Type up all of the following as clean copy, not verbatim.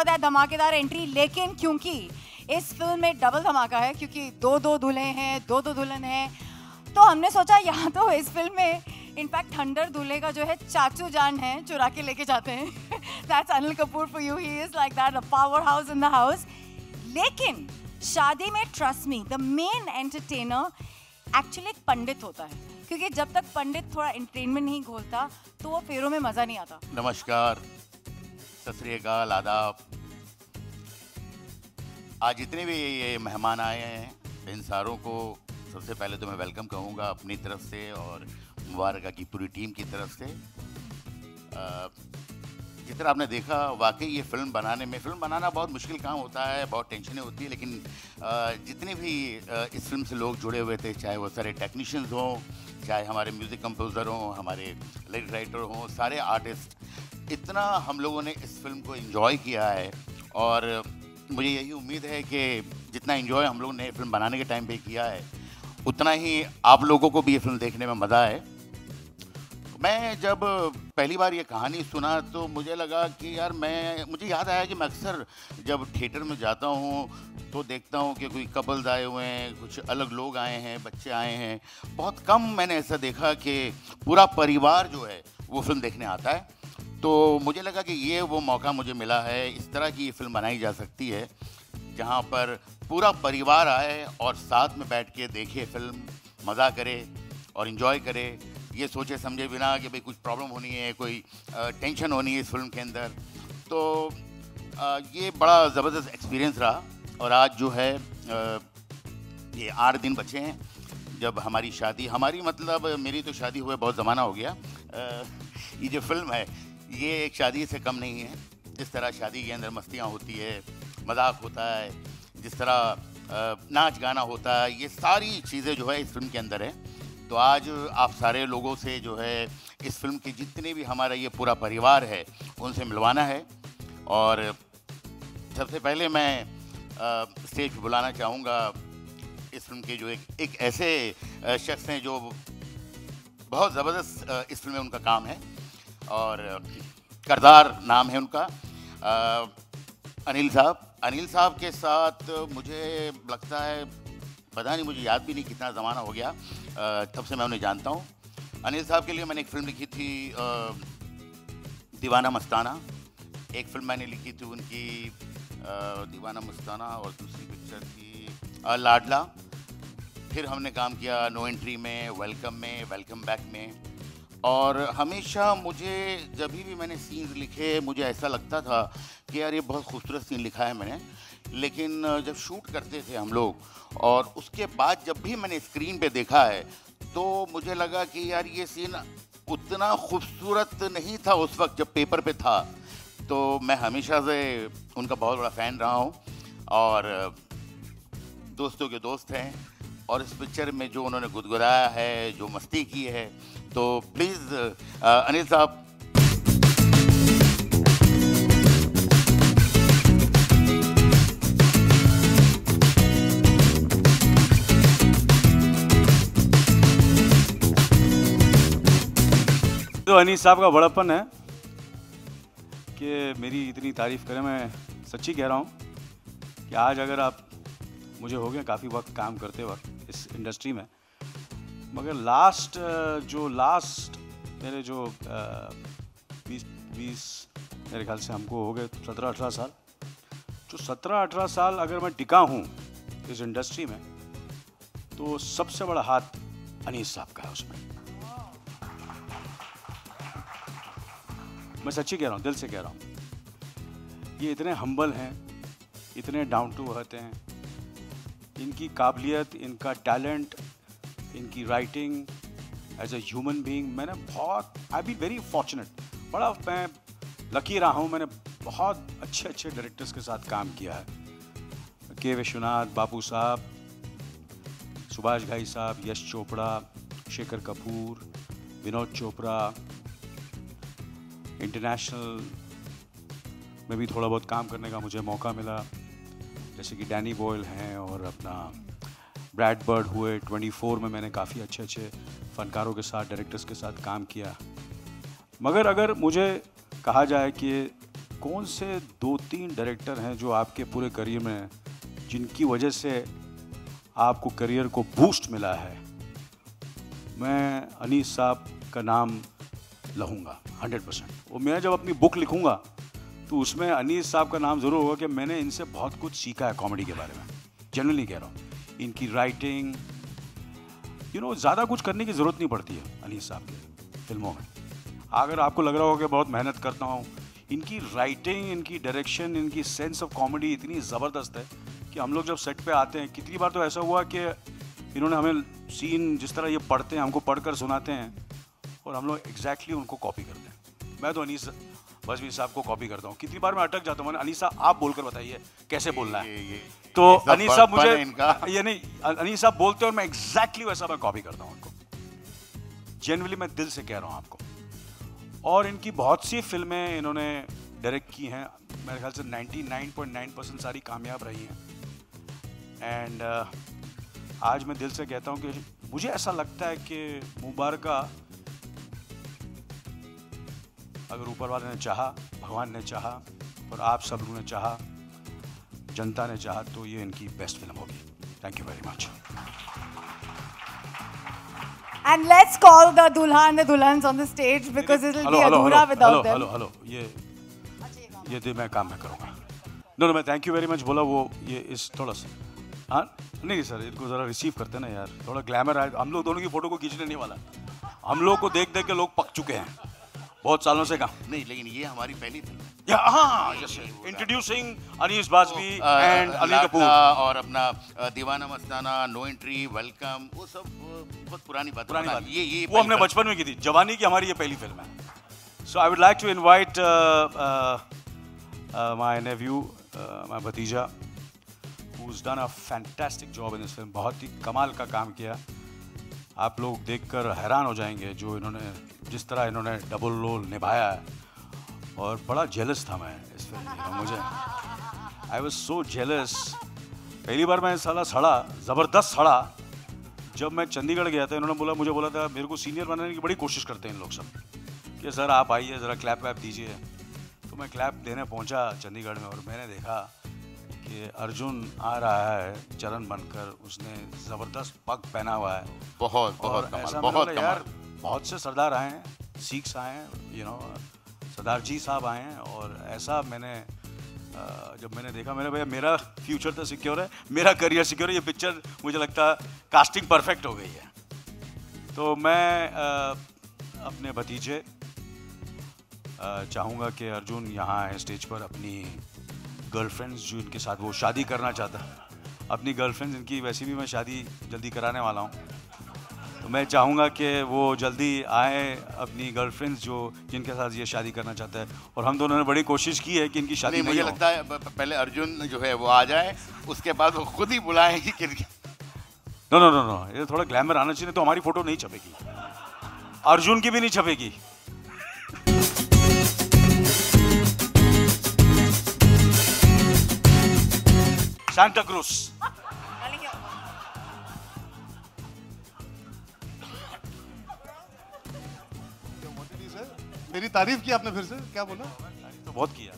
For that धमाकेदार entry. लेकिन क्योंकि इस फिल्म में डबल धमाका है, क्योंकि दो दो दूल्हे हैं, दो दो दुल्हन हैं, तो हमने सोचा यहाँ तो इस फिल्म में इनफैक्ट थंडर दूल्हे का जो है चाचू जान है, चुरा के लेके जाते हैं। That's Anil Kapoor for you, he is like that, a power house in the house. लेकिन शादी में trust me, the main entertainer actually एक पंडित होता है, क्योंकि जब तक पंडित थोड़ा एंटरटेनमेंट नहीं घोलता तो वो फेरों में मजा नहीं आता। नमस्कार, सत श्री अकाल, आदाब। आज जितने भी ये मेहमान आए हैं इन सारों को सबसे पहले तो मैं वेलकम कहूँगा अपनी तरफ से और मुबारका की पूरी टीम की तरफ से। जिस तरह आपने देखा, वाकई ये फिल्म बनाना बहुत मुश्किल काम होता है, बहुत टेंशनें होती है, लेकिन जितने भी इस फिल्म से लोग जुड़े हुए थे, चाहे वो सारे टेक्नीशियंस हों, चाहे हमारे म्यूज़िक कंपोज़र हों, हमारे लिरिक राइटर हों, सारे आर्टिस्ट, इतना हम लोगों ने इस फिल्म को एंजॉय किया है। और मुझे यही उम्मीद है कि जितना एंजॉय हम लोगों ने फिल्म बनाने के टाइम पे किया है, उतना ही आप लोगों को भी ये फिल्म देखने में मज़ा है। मैं जब पहली बार ये कहानी सुना तो मुझे लगा कि यार मुझे याद आया कि मैं अक्सर जब थिएटर में जाता हूँ तो देखता हूँ कि कोई कपल्स आए हुए हैं, कुछ अलग लोग आए हैं, बच्चे आए हैं। बहुत कम मैंने ऐसा देखा कि पूरा परिवार जो है वो फिल्म देखने आता है। तो मुझे लगा कि ये वो मौका मुझे मिला है, इस तरह की ये फिल्म बनाई जा सकती है जहाँ पर पूरा परिवार आए और साथ में बैठ के देखे फिल्म, मज़ा करे और इन्जॉय करे, ये सोचे समझे बिना कि भाई कुछ प्रॉब्लम होनी है, कोई टेंशन होनी है इस फिल्म के अंदर। तो ये बड़ा ज़बरदस्त एक्सपीरियंस रहा। और आज जो है ये 8 दिन बचे हैं जब हमारी शादी, मतलब मेरी तो शादी हुए बहुत ज़माना हो गया। ये जो फिल्म है ये एक शादी से कम नहीं है। जिस तरह शादी के अंदर मस्तियाँ होती है, मजाक होता है, जिस तरह नाच गाना होता है, ये सारी चीज़ें जो है इस फिल्म के अंदर है। तो आज आप सारे लोगों से जो है इस फिल्म के जितने भी हमारा ये पूरा परिवार है उनसे मिलवाना है। और सबसे पहले मैं स्टेज पर बुलाना चाहूँगा इस फिल्म के जो एक ऐसे शख्स हैं जो बहुत ज़बरदस्त इस फिल्म में उनका काम है और करदार नाम है उनका, अनिल साहब के साथ मुझे लगता है, पता नहीं, मुझे याद भी नहीं कितना ज़माना हो गया तब से मैं उन्हें जानता हूँ। अनिल साहब के लिए मैंने एक फ़िल्म लिखी थी दीवाना मस्ताना। एक फ़िल्म मैंने लिखी थी उनकी दीवाना मस्ताना, और दूसरी पिक्चर थी लाडला। फिर हमने काम किया नो एंट्री में, वेलकम में, वेलकम बैक में। और हमेशा मुझे जब भी मैंने सीन्स लिखे मुझे ऐसा लगता था कि यार ये बहुत खूबसूरत सीन लिखा है मैंने, लेकिन जब शूट करते थे हम लोग और उसके बाद जब भी मैंने स्क्रीन पे देखा है तो मुझे लगा कि यार ये सीन उतना खूबसूरत नहीं था उस वक्त जब पेपर पे था। तो मैं हमेशा से उनका बहुत बड़ा फ़ैन रहा हूँ और दोस्तों के दोस्त हैं। और इस पिक्चर में जो उन्होंने गुदगुदाया है, जो मस्ती की है, तो प्लीज़ अनिल साहब। तो अनीस साहब का बड़प्पन है कि मेरी इतनी तारीफ़ करें। मैं सच्ची कह रहा हूँ कि आज अगर आप, मुझे हो गया काफ़ी वक्त काम करते वक्त इस इंडस्ट्री में, मगर लास्ट मेरे जो 20 मेरे ख्याल से हमको हो गए 17-18 साल, जो 17-18 साल अगर मैं टिका हूँ इस इंडस्ट्री में तो सबसे बड़ा हाथ अनीस साहब का है उसमें। मैं सच्ची कह रहा हूँ, दिल से कह रहा हूँ। ये इतने हम्बल हैं, इतने डाउन टू अर्थ हैं, इनकी काबिलियत, इनका टैलेंट, इनकी writing as a human being, मैंने बहुत, आई बी वेरी फॉर्चुनेट, बड़ा मैं लकी रहा हूँ। मैंने बहुत अच्छे डायरेक्टर्स के साथ काम किया है। के विश्वनाथ बाबू साहब, सुभाष घाई साहब, यश चोपड़ा, शेखर कपूर, विनोद चोपड़ा। इंटरनेशनल में भी थोड़ा बहुत काम करने का मुझे मौका मिला, जैसे कि डैनी बॉयल हैं और अपना ब्रैड बर्ड हुए। 24 में मैंने काफ़ी अच्छे फ़नकारों के साथ, डायरेक्टर्स के साथ काम किया। मगर अगर मुझे कहा जाए कि कौन से 2-3 डायरेक्टर हैं जो आपके पूरे करियर में, जिनकी वजह से आपको करियर को बूस्ट मिला है? मैं अनीस साहब का नाम लूँगा 100%। और मैं जब अपनी बुक लिखूँगा तो उसमें अनीस साहब का नाम ज़रूर होगा कि मैंने इनसे बहुत कुछ सीखा है कॉमेडी के बारे में। जनरली कह रहा हूँ, इनकी राइटिंग, ज़्यादा कुछ करने की ज़रूरत नहीं पड़ती है अनीस साहब के फिल्मों में। अगर आपको लग रहा हो कि बहुत मेहनत करता हूँ, इनकी राइटिंग, इनकी डायरेक्शन, इनकी सेंस ऑफ कॉमेडी इतनी ज़बरदस्त है कि हम लोग जब सेट पे आते हैं, कितनी बार तो ऐसा हुआ कि इन्होंने हमें सीन जिस तरह ये पढ़ते हैं, हमको पढ़कर सुनाते हैं और हम लोग एग्जैक्टली उनको कॉपी करते हैं। मैं तो अनीस बज़मी साहब को कॉपी करता हूँ। कितनी बार मैं अटक जाता हूँ, अनीस साहब आप बोलकर बताइए कैसे बोलना है। तो अनीस साहब मुझे ये नहीं, अनीस साहब बोलते हैं और मैं एग्जैक्टली वैसा मैं कॉपी करता हूँ उनको। जेन्युइनली मैं दिल से कह रहा हूँ आपको। और इनकी बहुत सी फिल्में इन्होंने डायरेक्ट की हैं, मेरे ख्याल से 99.9% सारी कामयाब रही हैं। एंड आज मैं दिल से कहता हूँ कि मुझे ऐसा लगता है कि मुबारका, अगर ऊपर वाले ने चाहा, भगवान ने चाहा और आप सब लोगों ने चाहा, जनता ने चाहा, तो ये इनकी बेस्ट फिल्म होगी। Thank you very much. And let's call the Dulha and the Dulhans on the stage because it will be adhura without them. Hello ये दे मैं काम में करूँगा। नो मैं थैंक यू वेरी मच बोला, वो ये इस थोड़ा सा, हाँ नहीं सर, इनको ज़रा रिसीव करते ना यार, थोड़ा ग्लैमर आए। हम लोग दोनों की फ़ोटो को खींचने नहीं वाला, हम लोग को देख देख के लोग पक चुके हैं बहुत सालों से। काम नहीं, लेकिन ये हमारी पहली फिल्म है। हाँ, इंट्रोड्यूसिंग अनीस बाज़मी एंड अनिल कपूर। और अपना दीवाना मस्ताना, नो एंट्री, वेलकम, वो सब बहुत पुरानी बात। ये वो हमने बचपन में की थी। जवानी की हमारी ये पहली फिल्म है। So I would like to invite my nephew, my bhatija, who's done a fantastic job in this film। बहुत ही कमाल का काम किया। आप लोग देखकर हैरान हो जाएंगे जो इन्होंने, जिस तरह इन्होंने डबल रोल निभाया है। और बड़ा जेलस था मैं इस फिल्म में, मुझे आई वॉज सो जेलस। पहली बार मैं साला सड़ा, ज़बरदस्त सड़ा, जब मैं चंडीगढ़ गया था। इन्होंने मुझे बोला था, मेरे को सीनियर बनाने की बड़ी कोशिश करते हैं इन लोग सब, कि सर आप आइए ज़रा क्लैप वैप दीजिए। तो मैं क्लैप देने पहुंचा चंडीगढ़ में और मैंने देखा कि अर्जुन आ रहा है चरण बनकर, उसने ज़बरदस्त पग पहना हुआ है। बहुत ऐसा बहुत यार, बहुत से सरदार आए हैं, सिख्स आए हैं, सरदार जी साहब आए हैं। और ऐसा मैंने जब मैंने देखा, मैंने भैया मेरा फ्यूचर तो सिक्योर है, मेरा करियर सिक्योर है। ये पिक्चर मुझे लगता है कास्टिंग परफेक्ट हो गई है। तो मैं अपने भतीजे चाहूँगा कि अर्जुन यहाँ आए स्टेज पर, अपनी गर्लफ्रेंड्स जो इनके साथ वो शादी करना चाहता है, अपनी गर्लफ्रेंड्स, इनकी वैसे भी मैं शादी जल्दी कराने वाला हूँ, तो मैं चाहूँगा कि वो जल्दी आए, अपनी गर्लफ्रेंड्स जो जिनके साथ ये शादी करना चाहता है। और हम दोनों ने बड़ी कोशिश की है कि इनकी शादी नहीं। मुझे लगता है पहले अर्जुन जो है वो आ जाए, उसके बाद वो खुद ही बुलाएं कि नो, ये थोड़ा ग्लैमर आना चाहिए, तो हमारी फोटो नहीं छपेगी, अर्जुन की भी नहीं छपेगी। Santa cruise. मेरी तारीफ की आपने फिर से, क्या बोला? तारीफ तो बहुत किया।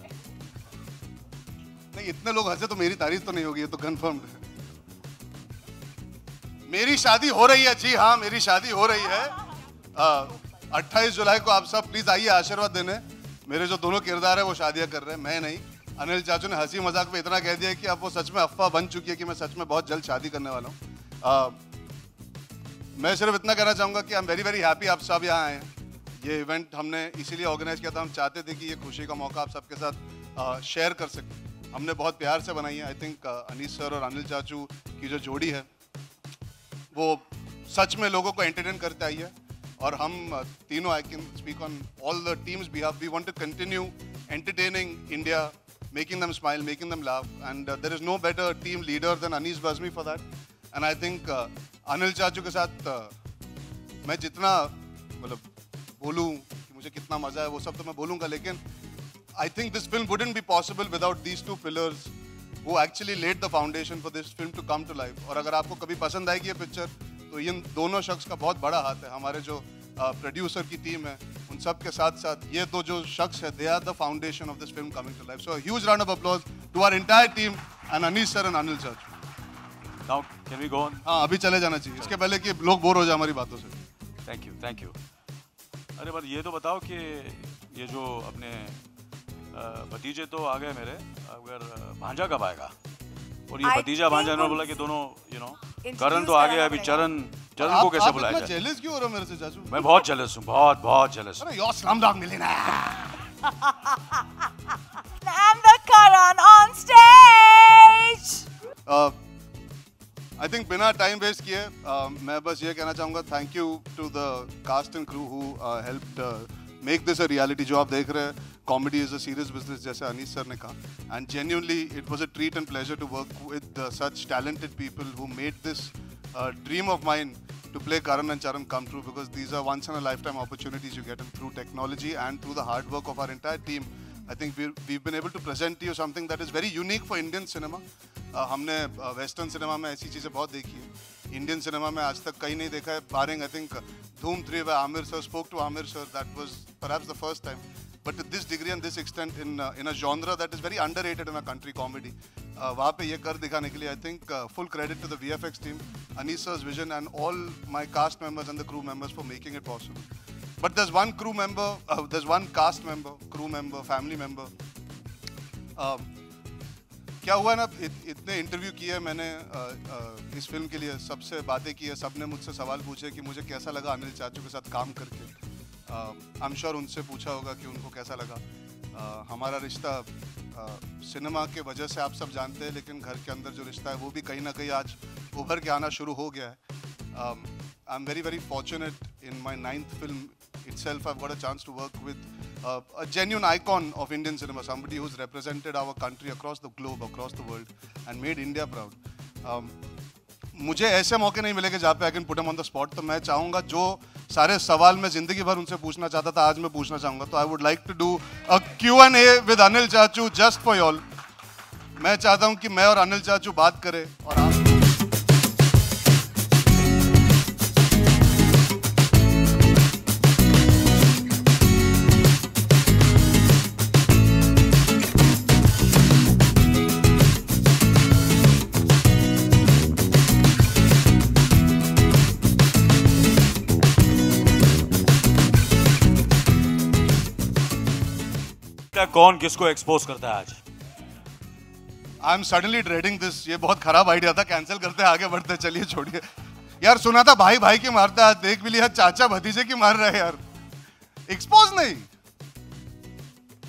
नहीं, इतने लोग हंसे तो मेरी तारीफ तो नहीं होगी, ये तो कंफर्म्ड है। मेरी शादी हो रही है, जी हाँ मेरी शादी हो रही है। 28 जुलाई को आप सब प्लीज आइए आशीर्वाद देने। मेरे जो दोनों किरदार है वो शादियां कर रहे हैं, मैं नहीं। अनिल चाचू ने हंसी मजाक में इतना कह दिया कि अब वो सच में अफवाह बन चुकी है कि मैं सच में बहुत जल्द शादी करने वाला हूँ। मैं सिर्फ इतना कहना चाहूँगा कि आई एम वेरी वेरी हैप्पी आप सब यहाँ आए हैं। ये इवेंट हमने इसीलिए ऑर्गेनाइज किया था, हम चाहते थे कि ये खुशी का मौका आप सबके साथ शेयर कर सकें। हमने बहुत प्यार से बनाई है। आई थिंक अनीस सर और अनिल चाचू की जो जोड़ी है वो सच में लोगों को एंटरटेन करते आई है। और हम तीनों, I can speak on all the team's behalf, we want to continue entertaining India, making them smile, making them laugh, and there is no better team leader than Anees Bazmi for that. And I think Anil चाचू के साथ मैं जितना मतलब बोलूँ कि मुझे कितना मजा है वो सब तो मैं बोलूँगा, लेकिन I think this film wouldn't be possible without these two pillars who actually laid the foundation for this film to come to life. और अगर आपको कभी पसंद आएगी ये पिक्चर तो इन दोनों शख्स का बहुत बड़ा हाथ है। हमारे जो प्रोड्यूसर की टीम है, उन सब के साथ साथ ये दो जो शख्स है, they are the foundation of this film coming to life. So huge round of applause to our entire team and Anees sir and Anil चाचू. Now, can we go on? हाँ, अभी चले जाना चाहिए, इसके पहले कि लोग बोर हो जाए हमारी बातों से. Thank you. अरे बस ये तो बताओ कि ये जो अपने भतीजे तो आ गए मेरे, अगर भांजा कब आएगा? और ये भतीजा भांजा इन्होंने बोला कि दोनों करण तो आ गया, अभी चरण को कैसे बुलाया जाए? जेलस क्यों हो रहे हो मेरे से चाचू? मैं बहुत जेलस हूँ, बहुत जेलस. अरे your Slumdog Millionaire. I'm the Karan on stage. I think बिना टाइम वेस्ट किए मैं बस ये कहना चाहूँगा, thank you to the cast and crew who helped make this a reality. जो आप देख रहे हैं, comedy is a serious business, जैसे अनीस सर ने कहा, and genuinely it was a treat and pleasure to work with such talented people who made this dream of mine to play Karan and Charan come true, because these are once in a lifetime opportunities you get, and through technology and through the hard work of our entire team, I think we've been able to present to you something that is very unique for Indian cinema. हमने western cinema में ऐसी चीज़ें बहुत देखी है, Indian cinema में आज तक कहीं नहीं देखा है, barring I think Dhoom 3 where Amir sir spoke to Amir sir, that was perhaps the first time. But to this degree and this extent in a genre that is very underrated in our country, comedy, वहाँ पे ये कर दिखाने के लिए I think full credit to the VFX team, Anis sir's vision, and all my cast members and the crew members for making it possible. But there's one crew member, there's one cast member, crew member, family member. क्या हुआ ना, इतने interview किए मैंने इस film के लिए, सबसे बातें की है, सबने मुझसे सवाल पूछे कि मुझे कैसा लगा अनिल चाचू के साथ काम करके. आई एम श्योर उनसे पूछा होगा कि उनको कैसा लगा. हमारा रिश्ता सिनेमा के वजह से आप सब जानते हैं, लेकिन घर के अंदर जो रिश्ता है वो भी कहीं ना कहीं आज उभर के आना शुरू हो गया है. आई am very fortunate in my 9th film itself. I've got a chance to work with a genuine icon of Indian cinema, somebody who's represented our country across the globe, across the world, and made India proud. मुझे ऐसे मौके नहीं मिलेंगे जहाँ पे I can put him on the spot, तो मैं चाहूँगा जो सारे सवाल मैं जिंदगी भर उनसे पूछना चाहता था आज मैं पूछना चाहूँगा. तो I would like to do a Q&A with Anil Chachu just for y'all. मैं चाहता हूँ कि मैं और अनिल चाचू बात करें और आप कौन किसको एक्सपोज करता है आज? I am suddenly dreading this. ये बहुत खराब आइडिया था, कैंसिल करते हैं, आगे बढ़ते. चलिए छोड़िए यार. सुना था भाई भाई की मारता है, देख भी लिया चाचा भतीजे की मार रहे हैं यार. एक्सपोज नहीं,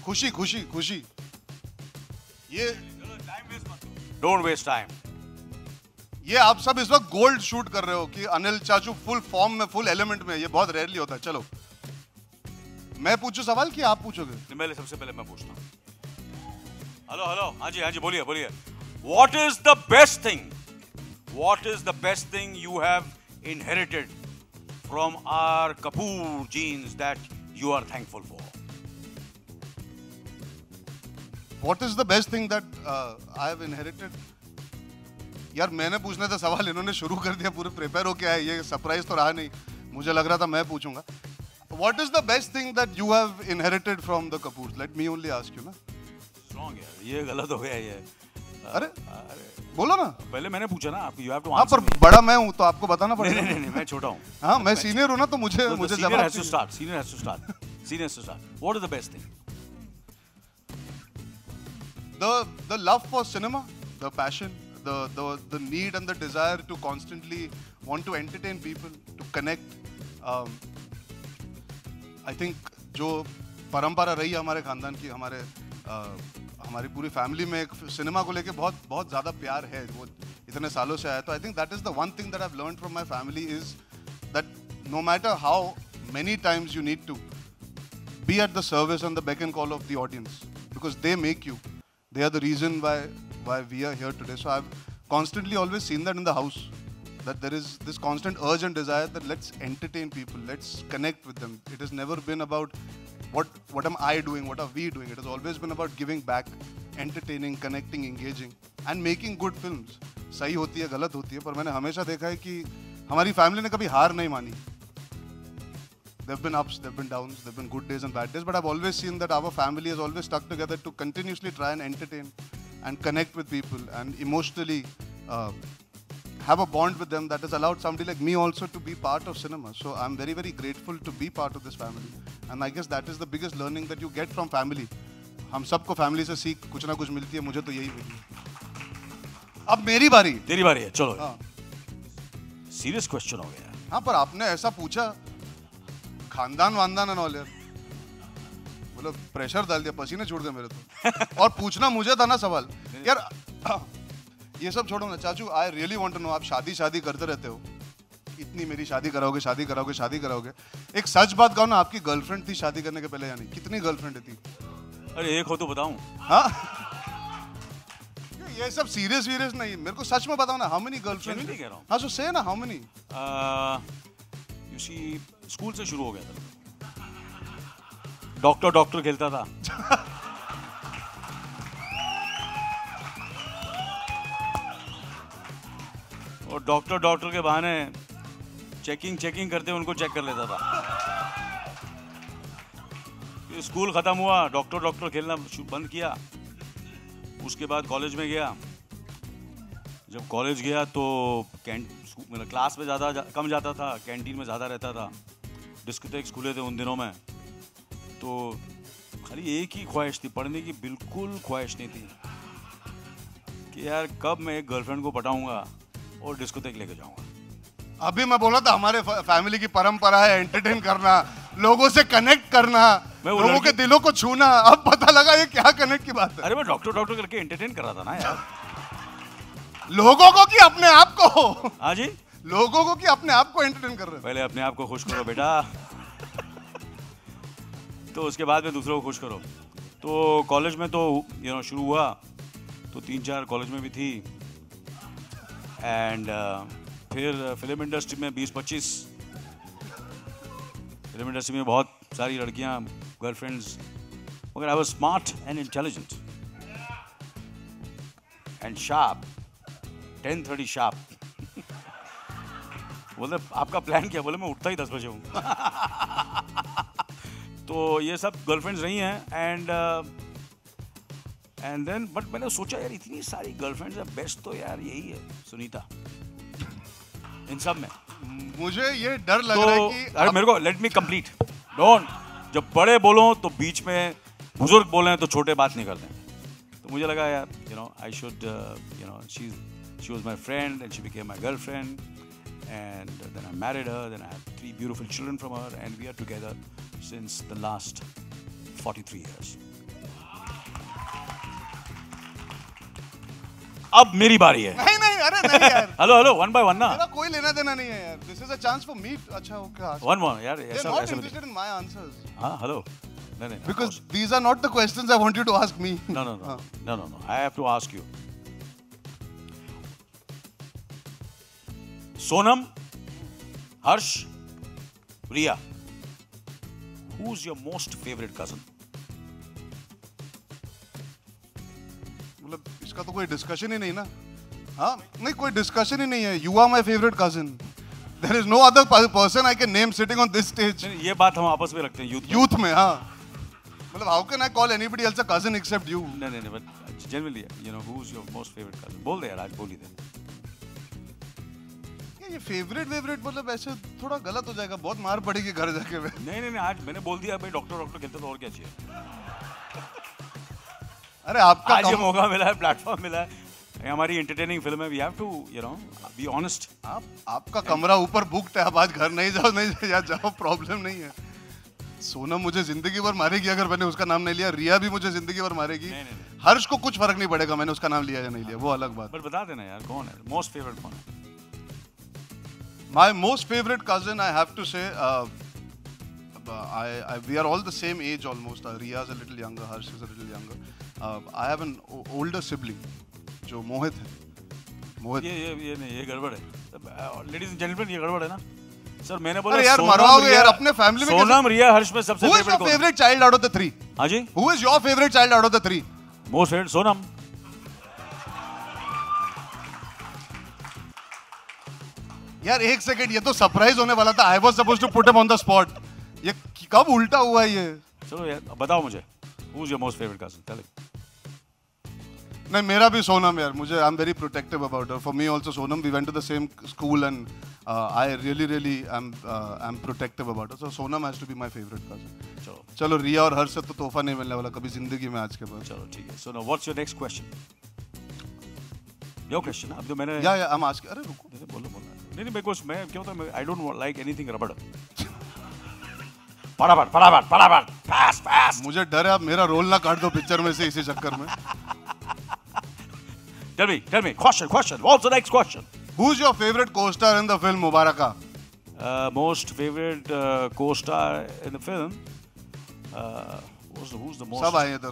खुशी खुशी खुशी. ये डोंट वेस्ट टाइम. ये आप सब इस वक्त गोल्ड शूट कर रहे हो कि अनिल चाचू फुल फॉर्म में, फुल एलिमेंट में. ये बहुत रेयरली होता है. चलो मैं पूछूं सवाल कि आप पूछोगे? सबसे पहले मैं पूछता हूँ. हेलो हाँ जी बोलिए. What is the best thing you have inherited from our Kapoor genes that you are thankful for? What is the best thing that I have inherited? यार मैंने पूछना था सवाल, इन्होंने शुरू कर दिया, पूरे प्रिपेयर होके आए. ये सरप्राइज तो रहा नहीं, मुझे लग रहा था मैं पूछूंगा. What is the best thing that you have inherited from the Kapoors? Let me only ask you ना. Strong यार, ये गलत हो गया ये. अरे बोलो ना. पहले मैंने पूछा ना आपको. You have to हाँ answer पर me. बड़ा मैं हूँ तो आपको बताना पड़ेगा. नहीं मैं छोटा हूँ. हाँ मैं सीनियर हूँ ना, तो मुझे Senior has to start. Senior has to start. What is the best thing? The love for cinema, the passion, the need and the desire to constantly want to entertain people, to connect. I think जो परंपरा रही है हमारे खानदान की, हमारी पूरी family में एक सिनेमा को लेके बहुत बहुत ज़्यादा प्यार है, वो इतने सालों से आया. तो I think that is the one thing that I've learned from my family is that no matter how many times you need to be at the service and the beck and call of the audience, because they make you. They are the reason why we are here today. So I've constantly always seen that in the house, that there is this constant urge and desire that let's entertain people, let's connect with them. It has never been about what am I doing, what are we doing. It has always been about giving back, entertaining, connecting, engaging and making good films. सही होती है, गलत होती है, पर मैंने हमेशा देखा है कि हमारी फैमिली ने कभी हार नहीं मानी. There've been ups, there've been downs, there've been good days and bad days, but I've always seen that our family has always stuck together to continuously try and entertain and connect with people and emotionally have a bond with them that has allowed somebody like me also to be part of cinema. So I'm very, very grateful to be part of this family. And I guess that is the biggest learning that you get from family. हम सबको family से सीख कुछ ना कुछ मिलती है, मुझे तो यही मिली। अब मेरी बारी। तेरी बारी है, चलो। हाँ। सीरियस क्वेश्चन हो गया। हाँ, पर आपने ऐसा पूछा, खानदान वानदान एंड ऑल यार, मतलब प्रेशर डाल दिया, पसीने छूट गए मेरे तो। और पूछना मुझे था ना सवाल यार। ये सब छोड़ो ना चाचू, I really want to know, आप शादी करते रहते हो, इतनी मेरी शादी कराओगे। एक सच बात कहो ना, आपकी गर्लफ्रेंड थी शादी करने के पहले या नहीं? कितनी गर्लफ्रेंड थी? अरे एक हो तो बताऊं। हाँ, ये सब सीरियस नहीं, मेरे को सच में बताओ ना, हाउ मेनी गर्लफ्रेंड? नहीं कह रहा हूं। हाँ, सो से ना, how many? You see, school से शुरू हो गया था, डॉक्टर खेलता था। और डॉक्टर के बहाने चेकिंग करते उनको चेक कर लेता था। फिर स्कूल खत्म हुआ, डॉक्टर खेलना बंद किया। उसके बाद कॉलेज में गया। जब कॉलेज गया तो मतलब क्लास में कम जाता था, कैंटीन में ज़्यादा रहता था। डिस्कोटेक्स खुले थे उन दिनों में, तो खाली एक ही ख्वाहिश थी, पढ़ने की बिल्कुल ख्वाहिश नहीं थी कि यार कब मैं एक गर्लफ्रेंड को पटाऊंगा और डिस्कोटेक लेके जाऊंगा। अभी मैं बोला था हमारे फैमिली की परंपरा है एंटरटेन करना, लोगों से कनेक्ट करना, लोगों के दिलों को छूना। अब पता लगा ये क्या कनेक्ट की बात है। अरे मैं डॉक्टर करके एंटरटेन कर रहा था ना यार। लोगों को कि अपने आप को? हाँ जी, लोगों को कि अपने आप को एंटरटेन कर रहे हैं? पहले अपने आप को खुश करो बेटा, तो उसके बाद में दूसरों को खुश करो। तो कॉलेज में तो शुरू हुआ, तो 3-4 कॉलेज में भी थी। एंड फिर फिल्म इंडस्ट्री में 20-25, फिल्म इंडस्ट्री में बहुत सारी लड़कियां, गर्लफ्रेंड्स, मगर I was smart and intelligent and sharp, 10:30 sharp. बोले आपका प्लान क्या? बोले मैं उठता ही 10 बजे हूँ। तो ये सब गर्लफ्रेंड्स रही हैं। एंड देन बट मैंने सोचा यार इतनी सारी गर्लफ्रेंड्स हैं, बेस्ट तो यार यही है सुनीता इन सब में। मुझे ये डर लग रहा है कि अरे मेरे को लेट मी कंप्लीट, डोंट, जब बड़े बोलो तो बीच में, बुजुर्ग बोले तो छोटे बात नहीं करते हैं। तो मुझे लगा यार I should she was my friend and she became my girlfriend, and then I married her, then I have 3 beautiful children from her, and we are together since the last 43 years. अब मेरी बारी है। नहीं अरे नहीं यार। Hello 1 by 1 ना, मेरा कोई लेना देना नहीं है यार। This is a chance for me. अच्छा ओके, 1 more यार, They're ऐसा not ऐसा interested in my answers. हाँ हेलो, नहीं Because these are not the questions I want you to ask me. No. I have to ask you. Sonam, Harsh, Riya, who's your most favorite cousin? मतलब इसका तो कोई discussion ही नहीं ना। हाँ, नहीं कोई डिस्कशन ही नहीं है। You are my favorite cousin. There is no other person I can name sitting on this stage. ये बात हम आपस में रखते हैं यूथ में। हाँ, मतलब how can I call anybody else a cousin except you? नहीं, but generally, who's your most favorite cousin? बोल दे यार, आज बोल ही दे। ये फेवरेट मतलब ऐसे थोड़ा गलत हो जाएगा, बहुत मार पड़ेगी घर जाके। नहीं, आज मैंने बोल दिया भाई डॉक्टर खेलते तो और क्या चाहिए। अरे आपका आज ये मौका मिला है, प्लेटफॉर्म मिला है, हमारी एंटरटेनिंग फिल्म है, we have to be honest. आपका कमरा ऊपर बुक्ड है, अब आज घर नहीं जाओ, प्रॉब्लम नहीं है। सोनम मुझे जिंदगी भर मारेगी अगर मैंने उसका नाम नहीं लिया। रिया भी मुझे जिंदगी भर मारेगी। नहीं। हर्ष को कुछ फर्क नहीं पड़ेगा मैंने उसका नाम लिया या नहीं लिया, वो अलग बात। बट बता देना यार कौन है मोस्ट फेवरेट, कौन है? My most favorite cousin, I have to say, we are all the same age almost. Riya is a little younger, Harsh is a little younger. I have an older sibling, जो मोहित है। मोहित। ये नहीं, ये गड़बड़ है। Ladies and gentlemen, ये गड़बड़ है ना? सर मैंने बोला अरे यार मरवाओगे यार अपने फैमिली में। सोनम, रिया, हर्ष में सबसे Who is your favorite child out of the 3? हाँ जी? Who is your favorite child out of the 3? Most favorite Sonam. यार एक सेकंड, ये तो सरप्राइज होने वाला था। I was supposed to put him on the spot. ये कब उल्टा हुआ है ये? चलो यार बताओ मुझे, who's your most favorite cousin? Tell it. नहीं, मेरा भी सोनम यार, मुझे I am very protective about her. For me also Sonam, we went to the same school and I really I am protective about her. So Sonam has to be my favourite cousin. चलो रिया और हर्ष से तो तोहफा नहीं मिलने वाला कभी जिंदगी में आज के बाद. चलो ठीक है. So now what's your next question? Your question. अब जो मैंने या आई एम आस्किंग. अरे रुको, बोलो. नहीं बिकॉज मैं क्या होता है, आई डोंट लाइक एनीथिंग रबड़. फटाफट फास्ट. मुझे डर है आप मेरा रोल ना काट दो पिक्चर में से इसी चक्कर में. Tell me. Question. What's the next question? Who's your favorite co-star in the film Mubaraka? Most favorite co-star in the film. Who's the most? सब आए इधर,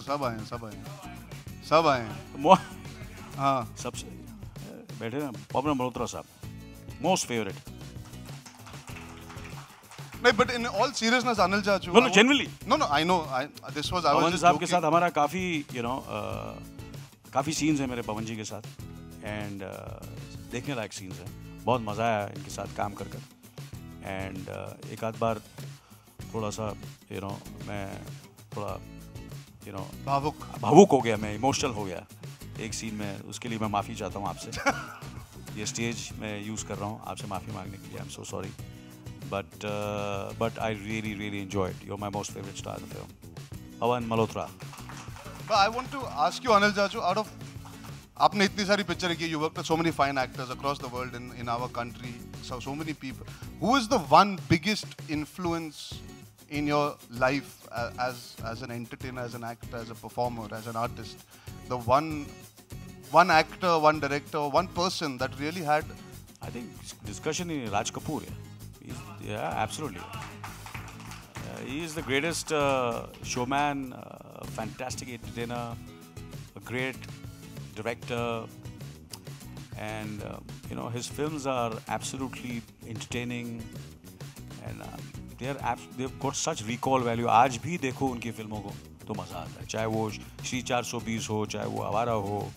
सब आए. हाँ. सबसे बैठे ना पवन मल्होत्रा साहब. Most favorite. नहीं, but in all seriousness, Anil Chachu. No, genuinely. No, I know. I was Pawan just साहब के joking. साथ हमारा काफी काफ़ी सीन्स हैं मेरे पवन जी के साथ. एंड देखने लायक सीन्स हैं. बहुत मज़ा आया इनके साथ काम कर. एंड एक आध बार थोड़ा सा मैं थोड़ा भावुक हो गया, मैं इमोशनल हो गया एक सीन में. उसके लिए मैं माफ़ी चाहता हूँ आपसे. ये स्टेज मैं यूज़ कर रहा हूँ आपसे माफ़ी मांगने के लिए. I am so sorry. But I really enjoyed. You are my most favourite star in the film, Pawan Malhotra. But I want to ask you, Anil Chachu, out of आपने इतनी सारी पिक्चर की, you worked with so many fine actors across the world in our country, so many people. Who is the one biggest influence in your life as an entertainer, as an actor, as a performer, as an artist? The one actor, one director, one person that really had. I think discussion in Raj Kapoor. Yeah, absolutely. He is the greatest showman, fantastic entertainer, a great director, and his films are absolutely entertaining, and they've got such recall value. आज भी देखो उनकी फिल्मों को तो मज़ा आता है. चाहे वो श्री 420 हो, चाहे वो आवारा हो,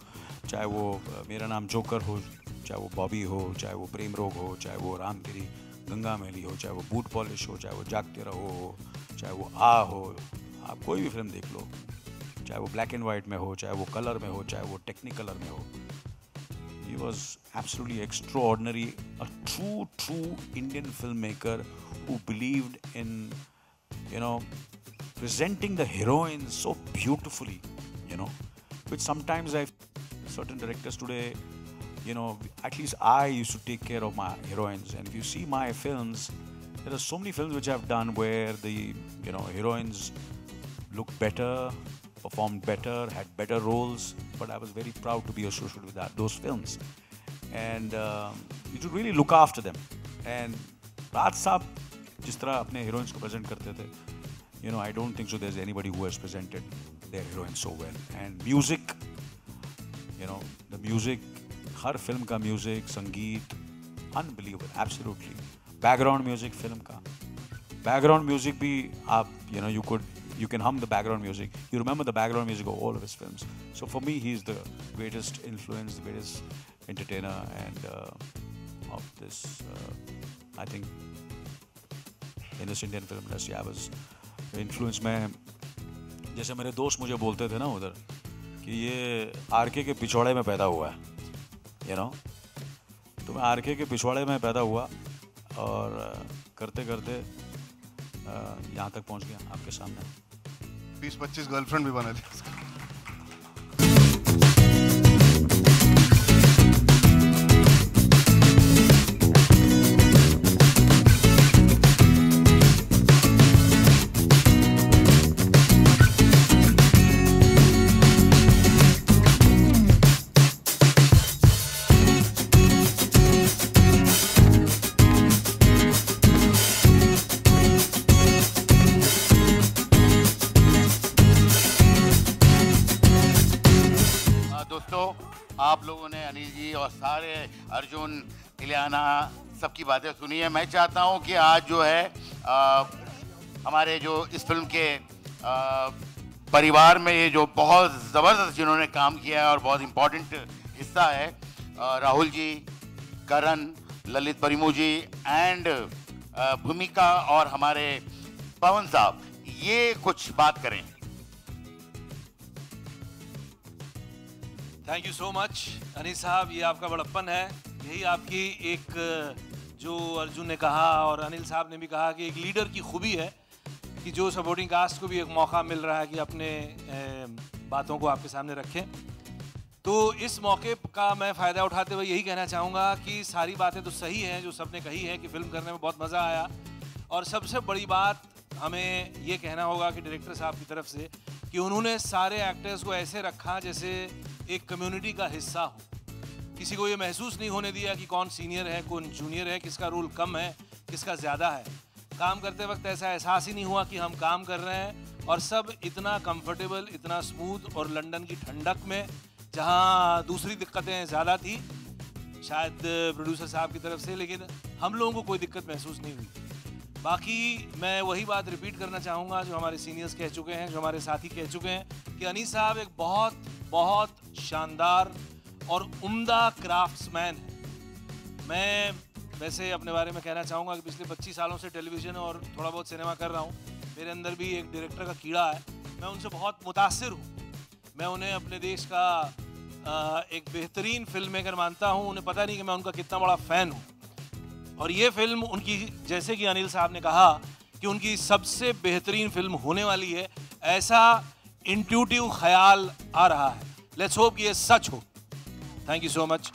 चाहे वो मेरा नाम जोकर हो, चाहे वो बॉबी हो, चाहे वो प्रेम रोग हो, चाहे वो रामगिरी गंगा मैली हो, चाहे वो बूट पॉलिश हो, चाहे वो जागते रहो हो, चाहे वो हो. आप कोई भी फिल्म देख लो, चाहे वो ब्लैक एंड वाइट में हो, चाहे वो कलर में हो, चाहे वो टेक्निकलर में हो. He was absolutely extraordinary, a true Indian filmmaker who believed in presenting the heroine so beautifully, which sometimes certain directors today, at least I used to take care of my heroines. And if you see my films, there are so many films which I've done where the heroines look better, performed better, had better roles, but I was very proud to be associated with those films. And you should really look after them. And Raj Saab जिस तरह अपने heroines को present करते थे, I don't think so there's anybody who has presented their heroines so well. And music, the music, her film का music, संगीत, unbelievable, absolutely. Background music film का, background music भी आप, you can hum the background music. You remember the background music of all of his films. So for me, he's the greatest influence, the greatest entertainer, and of this, I think, in this Indian film industry, I was influenced. में जैसे मेरे दोस्त मुझे बोलते थे ना उधर कि ये आरके के पिछवाड़े में पैदा हुआ है, तो मैं आरके के पिछवाड़े में पैदा हुआ और करते करते यहाँ तक पहुँच गया आपके सामने. 20-25 गर्लफ्रेंड भी बना ली. आप लोगों ने अनिल जी और सारे अर्जुन, इलियाना सबकी बातें सुनी है. मैं चाहता हूं कि आज जो है हमारे जो इस फिल्म के परिवार में ये जो बहुत ज़बरदस्त जिन्होंने काम किया है और बहुत इम्पोर्टेंट हिस्सा है, राहुल जी, करण, ललित परिमू जी एंड भूमिका और हमारे पवन साहब ये कुछ बात करें। Thank you so much Anees sahab, ये आपका बड़प्पन है, यही आपकी एक जो अर्जुन ने कहा और अनिल साहब ने भी कहा कि एक लीडर की खूबी है कि जो सपोर्टिंग कास्ट को भी एक मौका मिल रहा है कि अपने बातों को आपके सामने रखें। तो इस मौके का मैं फ़ायदा उठाते हुए यही कहना चाहूँगा कि सारी बातें तो सही हैं जो सबने कही है कि फ़िल्म करने में बहुत मज़ा आया, और सबसे बड़ी बात हमें ये कहना होगा कि डायरेक्टर साहब की तरफ से कि उन्होंने सारे एक्टर्स को ऐसे रखा जैसे एक कम्युनिटी का हिस्सा हो। किसी को ये महसूस नहीं होने दिया कि कौन सीनियर है कौन जूनियर है, किसका रोल कम है किसका ज़्यादा है। काम करते वक्त ऐसा एहसास ही नहीं हुआ कि हम काम कर रहे हैं, और सब इतना कंफर्टेबल, इतना स्मूथ, और लंदन की ठंडक में जहाँ दूसरी दिक्कतें ज़्यादा थी शायद प्रोड्यूसर साहब की तरफ से, लेकिन हम लोगों को कोई दिक्कत महसूस नहीं हुई। बाकी मैं वही बात रिपीट करना चाहूँगा जो हमारे सीनियर्स कह चुके हैं, जो हमारे साथी कह चुके हैं कि अनीस साहब एक बहुत बहुत शानदार और उम्दा क्राफ्ट्समैन है। मैं वैसे अपने बारे में कहना चाहूँगा कि पिछले 25 सालों से टेलीविज़न और थोड़ा बहुत सिनेमा कर रहा हूँ। मेरे अंदर भी एक डायरेक्टर का कीड़ा है, मैं उनसे बहुत मुतासिर हूँ। मैं उन्हें अपने देश का एक बेहतरीन फिल्म मेकर मानता हूँ। उन्हें पता नहीं कि मैं उनका कितना बड़ा फ़ैन हूँ, और ये फिल्म उनकी, जैसे कि अनिल साहब ने कहा कि उनकी सबसे बेहतरीन फिल्म होने वाली है, ऐसा इंट्यूटिव ख्याल आ रहा है। लेट्स होप कि ये सच हो। Thank you so much.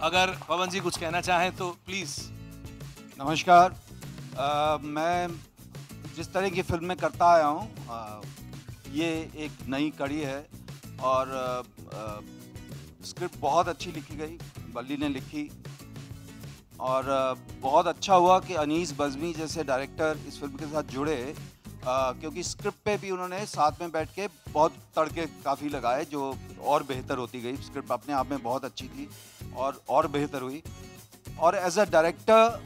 अगर पवन जी कुछ कहना चाहें तो प्लीज़। नमस्कार। मैं जिस तरह की फिल्में करता आया हूँ, ये एक नई कड़ी है, और स्क्रिप्ट बहुत अच्छी लिखी गई, बल्ली ने लिखी, और बहुत अच्छा हुआ कि अनीस बज़मी जैसे डायरेक्टर इस फिल्म के साथ जुड़े, क्योंकि स्क्रिप्ट पे भी उन्होंने साथ में बैठ के बहुत तड़के काफ़ी लगाए, जो और बेहतर होती गई। स्क्रिप्ट अपने आप में बहुत अच्छी थी और बेहतर हुई, और एज अ डायरेक्टर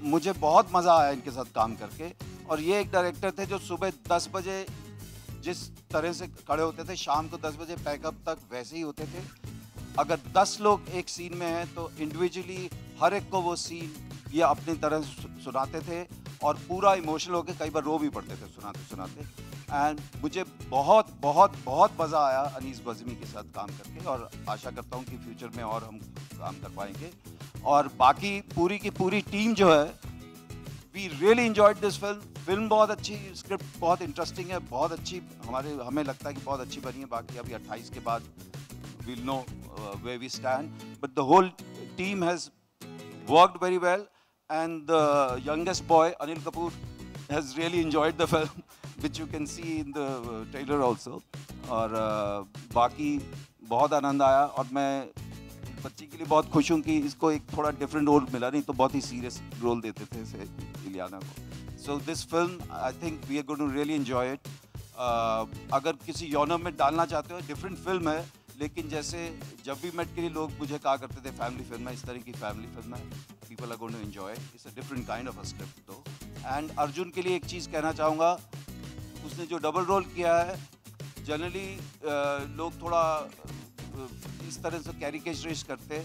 मुझे बहुत मज़ा आया इनके साथ काम करके। और ये एक डायरेक्टर थे जो सुबह 10 बजे जिस तरह से खड़े होते थे, शाम को 10 बजे पैकअप तक वैसे ही होते थे। अगर 10 लोग एक सीन में हैं तो इंडिविजुअली हर एक को वो सीन ये अपनी तरह सुनाते थे, और पूरा इमोशनल होकर कई बार रो भी पड़ते थे सुनाते सुनाते। एंड मुझे बहुत बहुत बहुत मज़ा आया अनीस बज़मी के साथ काम करके, और आशा करता हूँ कि फ्यूचर में और हम काम कर पाएंगे। और बाकी पूरी की पूरी टीम जो है, we really enjoyed this film बहुत अच्छी, स्क्रिप्ट बहुत इंटरेस्टिंग है, बहुत अच्छी, हमें लगता है कि बहुत अच्छी बनी है। बाकी अभी 28 के बाद we'll know where we stand, but the whole team has worked very well, and the youngest boy Anil Kapoor has really enjoyed the film, which you can see in the trailer also. और बाकी बहुत आनंद आया, और मैं बच्ची के लिए बहुत खुश हूँ कि इसको एक थोड़ा डिफरेंट रोल मिला, नहीं तो बहुत ही सीरियस रोल देते थे इसे, इलियाना को। So this film I think we are going to really enjoy it. अगर किसी जॉनर में डालना चाहते हो, डिफरेंट फिल्म है, लेकिन जैसे जब भी मेट के लिए लोग मुझे कहा करते थे फैमिली फिल्म है, इस तरह की फैमिली फिल्म है, people are going to enjoy, it's a different kind of a script though. And Arjun के लिए एक चीज़ कहना चाहूँगा, उसने जो डबल रोल किया है, जनरली लोग थोड़ा इस तरह से कैरिकेचराइज करते,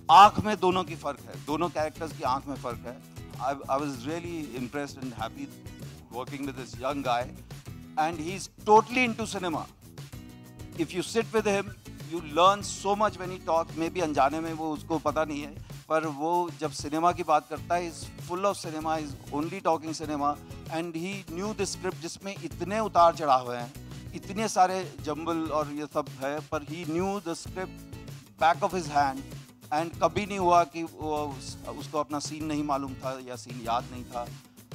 आँख में दोनों की फ़र्क है, दोनों कैरेक्टर्स की आँख में फ़र्क है। I was really impressed and happy working with this young guy, and he's totally into cinema. If you sit with him, you learn so much when he talks. Maybe अनजाने में वो उसको पता नहीं है, पर वो जब सिनेमा की बात करता है, he's full of cinema, he's only talking cinema, and he knew the script जिसमें इतने उतार चढ़ाव हैं, इतने सारे जंबल और ये सब है, पर he knew the script back of his hand. And कभी नहीं हुआ कि उसको अपना सीन नहीं मालूम था या सीन याद नहीं था।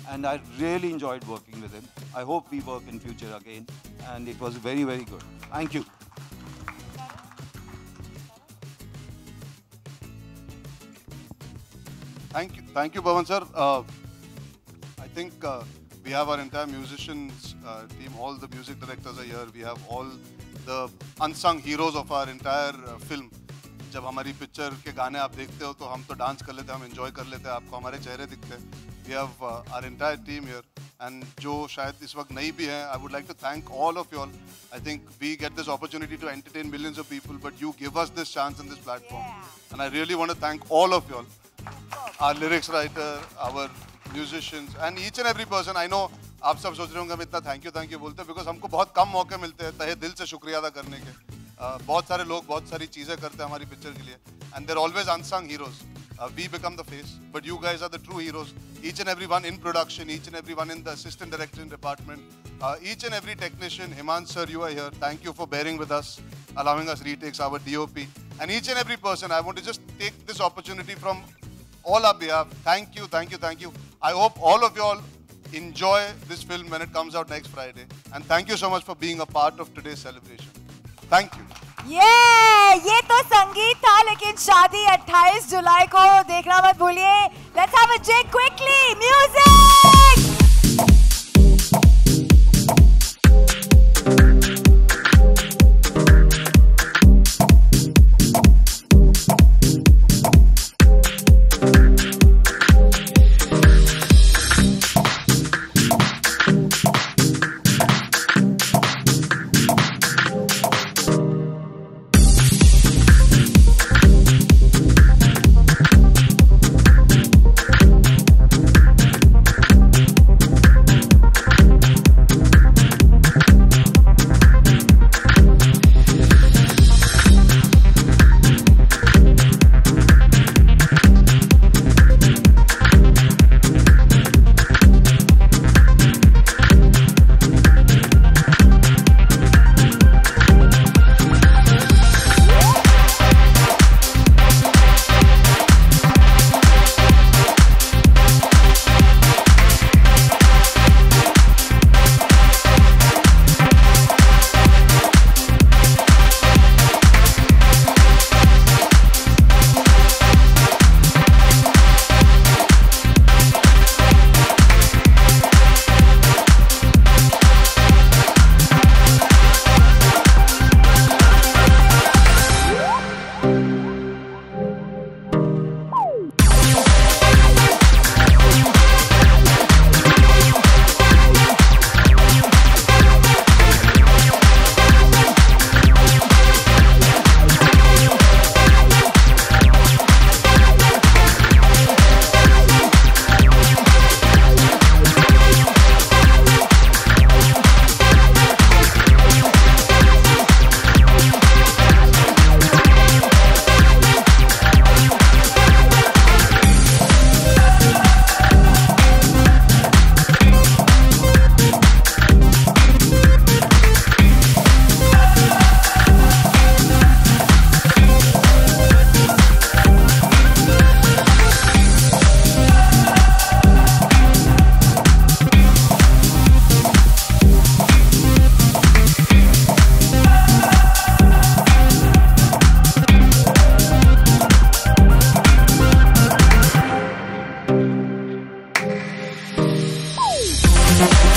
And I really enjoyed working with him. I hope we work in future again, and it was very very good. Thank you. Thank you, Pawan sir. I think we have our entire musicians team. All the music directors are here. We have all the unsung heroes of our entire film. जब हमारी picture के गाने आप देखते हो तो हम तो डांस कर लेते हैं, हम एंजॉय कर लेते हैं, आपको हमारे चेहरे दिखते हैं। We have our entire team here, and जो शायद इस वक्त नहीं भी हैं, I would like to thank all of you all. I think we get this opportunity to entertain millions of people, but you give us this chance in this platform, and I really want to thank all of you all, our lyrics writer, our musicians, and each and every person. I know आप सब सोच रहे होंगे हम इतना thank you बोलते हैं because हमको बहुत कम मौके मिलते हैं तहे दिल से शुक्रिया अदा करने के. बहुत सारे लोग बहुत सारी चीज़ें करते हैं हमारी पिक्चर के लिए, and they're always unsung heroes. We become the face, but you guys are the true heroes. Each and every one in production, each and every one in the assistant directing department, each and every technician. Himansh sir, you are here. Thank you for bearing with us, allowing us retakes, our DOP, and each and every person. I want to just take this opportunity from all our behalf. Thank you, thank you, thank you. I hope all of you all enjoy this film when it comes out next Friday. And thank you so much for being a part of today's celebration. Thank you. ये तो संगीत था, लेकिन शादी 28 जुलाई को देखना मत भूलिए. Let's have a jig quickly. Music! We'll be right back.